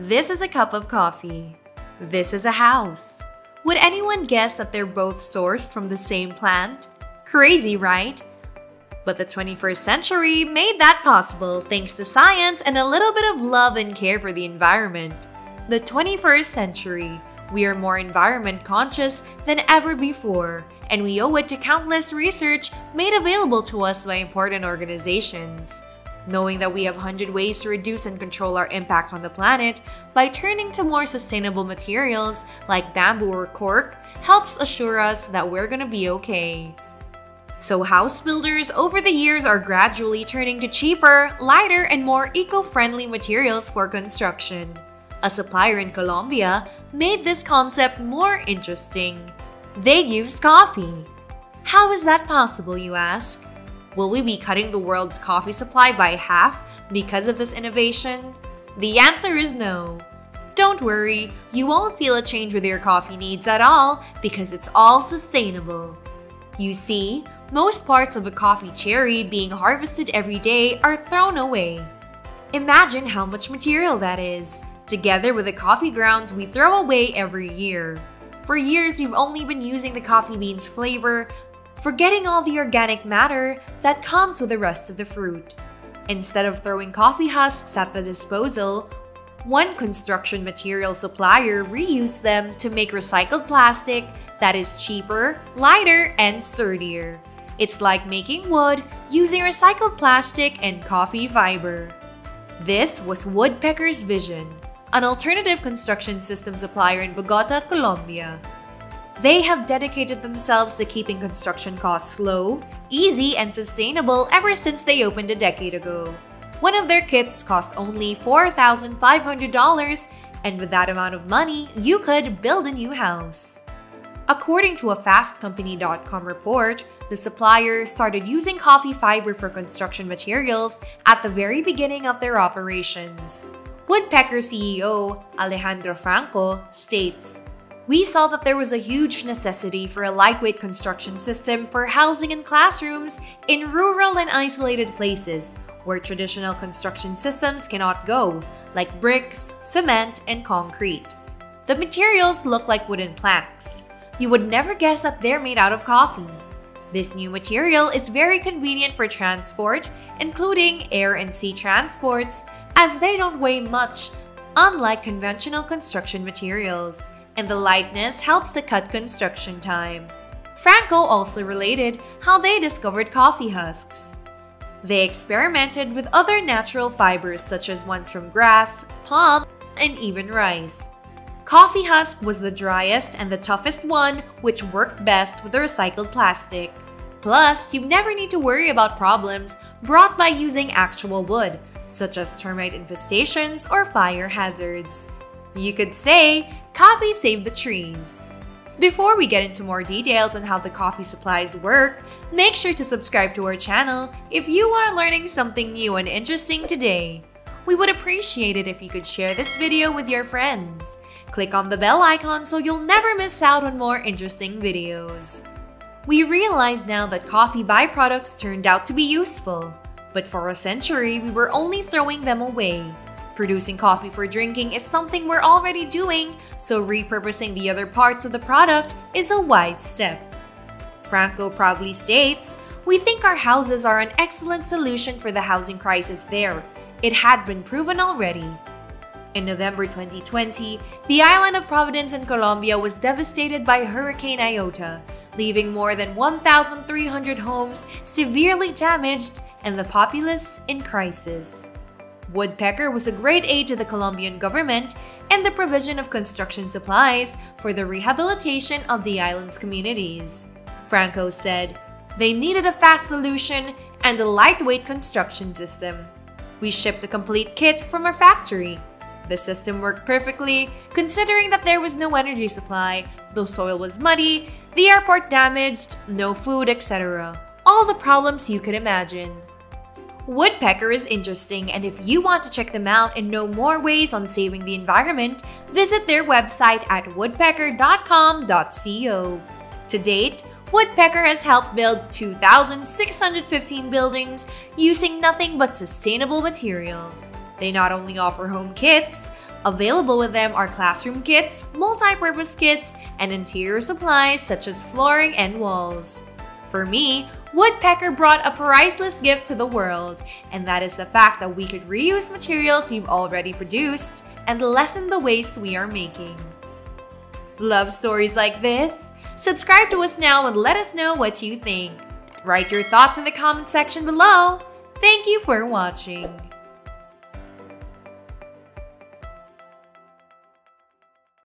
This is a cup of coffee. This is a house. Would anyone guess that they're both sourced from the same plant? Crazy, right? But the 21st century made that possible thanks to science and a little bit of love and care for the environment. The 21st century, we are more environment conscious than ever before, and we owe it to countless research made available to us by important organizations. Knowing that we have 100 ways to reduce and control our impact on the planet by turning to more sustainable materials like bamboo or cork helps assure us that we're gonna be okay. So house builders over the years are gradually turning to cheaper, lighter, and more eco-friendly materials for construction. A supplier in Colombia made this concept more interesting. They used coffee. How is that possible, you ask? Will we be cutting the world's coffee supply by half because of this innovation? The answer is no. Don't worry, you won't feel a change with your coffee needs at all because it's all sustainable. You see, most parts of a coffee cherry being harvested every day are thrown away. Imagine how much material that is, together with the coffee grounds we throw away every year. For years, we've only been using the coffee bean's flavor, forgetting all the organic matter that comes with the rest of the fruit. Instead of throwing coffee husks at the disposal, one construction material supplier reused them to make recycled plastic that is cheaper, lighter, and sturdier. It's like making wood using recycled plastic and coffee fiber. This was Woodpeckers Vision, an alternative construction system supplier in Bogota, Colombia. They have dedicated themselves to keeping construction costs low, easy, and sustainable ever since they opened a decade ago. One of their kits cost only $4,500, and with that amount of money, you could build a new house. According to a fastcompany.com report, the supplier started using coffee fiber for construction materials at the very beginning of their operations. Woodpecker CEO Alejandro Franco states, "We saw that there was a huge necessity for a lightweight construction system for housing and classrooms in rural and isolated places where traditional construction systems cannot go, like bricks, cement, and concrete. The materials look like wooden planks. You would never guess that they're made out of coffee. This new material is very convenient for transport, including air and sea transports, as they don't weigh much, unlike conventional construction materials, and the lightness helps to cut construction time." Franco also related how they discovered coffee husks. They experimented with other natural fibers such as ones from grass, palm, and even rice. Coffee husk was the driest and the toughest one, which worked best with the recycled plastic. Plus, you never need to worry about problems brought by using actual wood, such as termite infestations or fire hazards. You could say, coffee saved the trees. Before we get into more details on how the coffee supplies work, make sure to subscribe to our channel if you are learning something new and interesting today. We would appreciate it if you could share this video with your friends. Click on the bell icon so you'll never miss out on more interesting videos. We realize now that coffee byproducts turned out to be useful, but for a century we were only throwing them away. Producing coffee for drinking is something we're already doing, so repurposing the other parts of the product is a wise step. Franco proudly states, "We think our houses are an excellent solution for the housing crisis there. It had been proven already." In November 2020, the island of Providence in Colombia was devastated by Hurricane Iota, leaving more than 1,300 homes severely damaged and the populace in crisis. Woodpecker was a great aid to the Colombian government and the provision of construction supplies for the rehabilitation of the island's communities. Franco said, "They needed a fast solution and a lightweight construction system. We shipped a complete kit from our factory. The system worked perfectly, considering that there was no energy supply, the soil was muddy, the airport damaged, no food, etc. All the problems you could imagine." Woodpecker is interesting, and if you want to check them out and know more ways on saving the environment, visit their website at woodpecker.com.co. To date, Woodpecker has helped build 2,615 buildings using nothing but sustainable material. They not only offer home kits, Available with them are classroom kits, multi-purpose kits, and interior supplies such as flooring and walls. For me, Woodpecker brought a priceless gift to the world, and that is the fact that we could reuse materials we've already produced and lessen the waste we are making. Love stories like this? Subscribe to us now and let us know what you think. Write your thoughts in the comment section below. Thank you for watching.